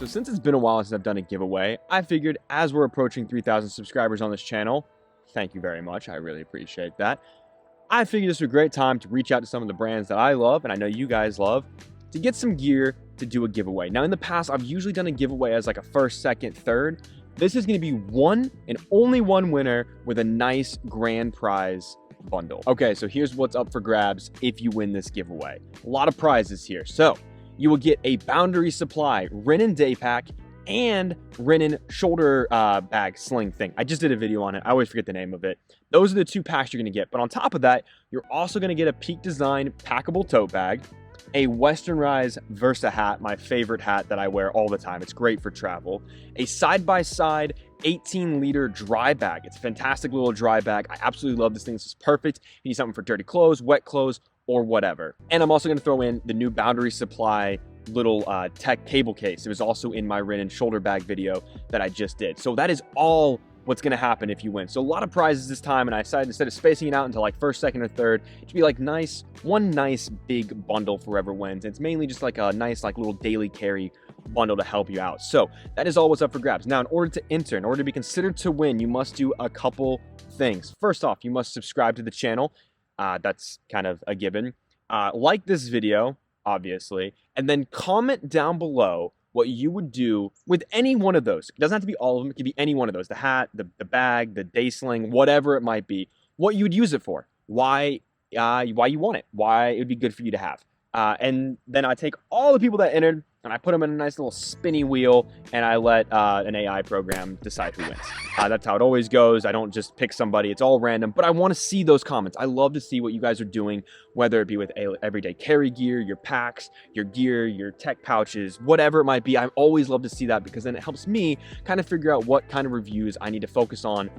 since it's been a while since I've done a giveaway, I figured as we're approaching 3,000 subscribers on this channel, thank you very much, I really appreciate that, I figured this was a great time to reach out to some of the brands that I love, and I know you guys love, to get some gear to do a giveaway. Now in the past, I've usually done a giveaway as like a first, second, third. This is gonna be one and only one winner with a nice grand prize bundle. Okay, so here's what's up for grabs if you win this giveaway. A lot of prizes here. So you will get a Boundary Supply Renin day pack and Renin shoulder bag sling thing. I just did a video on it. I always forget the name of it. Those are the 2 packs you're gonna get. But on top of that, you're also gonna get a Peak Design packable tote bag, a Western Rise Versa hat, my favorite hat that I wear all the time. It's great for travel. A side-by-side 18-liter dry bag. It's a fantastic little dry bag. I absolutely love this thing. This is perfect. You need something for dirty clothes, wet clothes, or whatever. And I'm also going to throw in the new Boundary Supply little tech cable case. It was also in my Renin shoulder bag video that I just did. So that is all what's going to happen if you win. So a lot of prizes this time, and I decided instead of spacing it out into like first, second, or third, to be like one nice big bundle for whoever wins. And it's mainly just like a nice like little daily carry bundle to help you out. So that is all what's up for grabs. Now, in order to enter, in order to be considered to win, you must do a couple things. First off, you must subscribe to the channel. That's kind of a given. Like this video, obviously, and then comment down below what you would do with any one of those. It doesn't have to be all of them. It could be any one of those. The hat, the bag, the day sling, whatever it might be. What you would use it for. Why you want it. Why it would be good for you to have. And then I take all the people that entered and I put them in a nice little spinny wheel and I let an AI program decide who wins. That's how it always goes. I don't just pick somebody. It's all random, but I want to see those comments. I love to see what you guys are doing, whether it be with everyday carry gear, your packs, your gear, your tech pouches, whatever it might be. I always love to see that because then it helps me kind of figure out what kind of reviews I need to focus on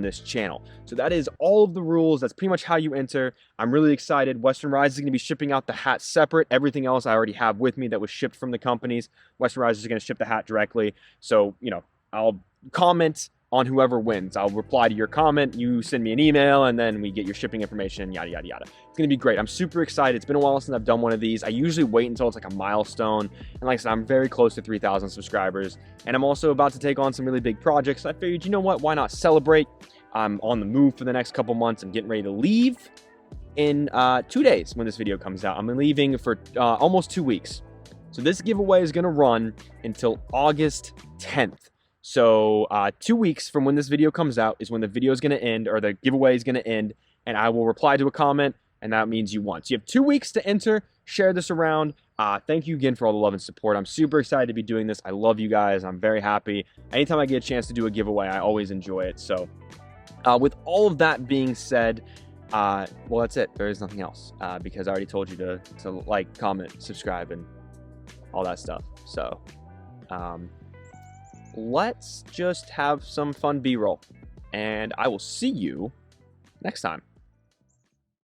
this channel. So that is all of the rules. That's pretty much how you enter. I'm really excited. Western Rise is going to be shipping out the hat separate. Everything else I already have with me that was shipped from the companies. Western Rise is going to ship the hat directly. So, you know, I'll comment on whoever wins. I'll reply to your comment. You send me an email and then we get your shipping information, yada, yada, yada. It's going to be great. I'm super excited. It's been a while since I've done one of these. I usually wait until it's like a milestone. And like I said, I'm very close to 3,000 subscribers. And I'm also about to take on some really big projects. So I figured, you know what? Why not celebrate? I'm on the move for the next couple months. I'm getting ready to leave in 2 days when this video comes out. I'm leaving for almost 2 weeks. So this giveaway is going to run until August 10th. So 2 weeks from when this video comes out is when the video is going to end, or the giveaway is going to end, and I will reply to a comment, and that means you won. So you have 2 weeks to enter. Share this around. Thank you again for all the love and support. I'm super excited to be doing this. I love you guys. I'm very happy. Anytime I get a chance to do a giveaway, I always enjoy it. So with all of that being said, well, that's it. There is nothing else because I already told you to like, comment, subscribe, and all that stuff. So let's just have some fun B-roll, and I will see you next time.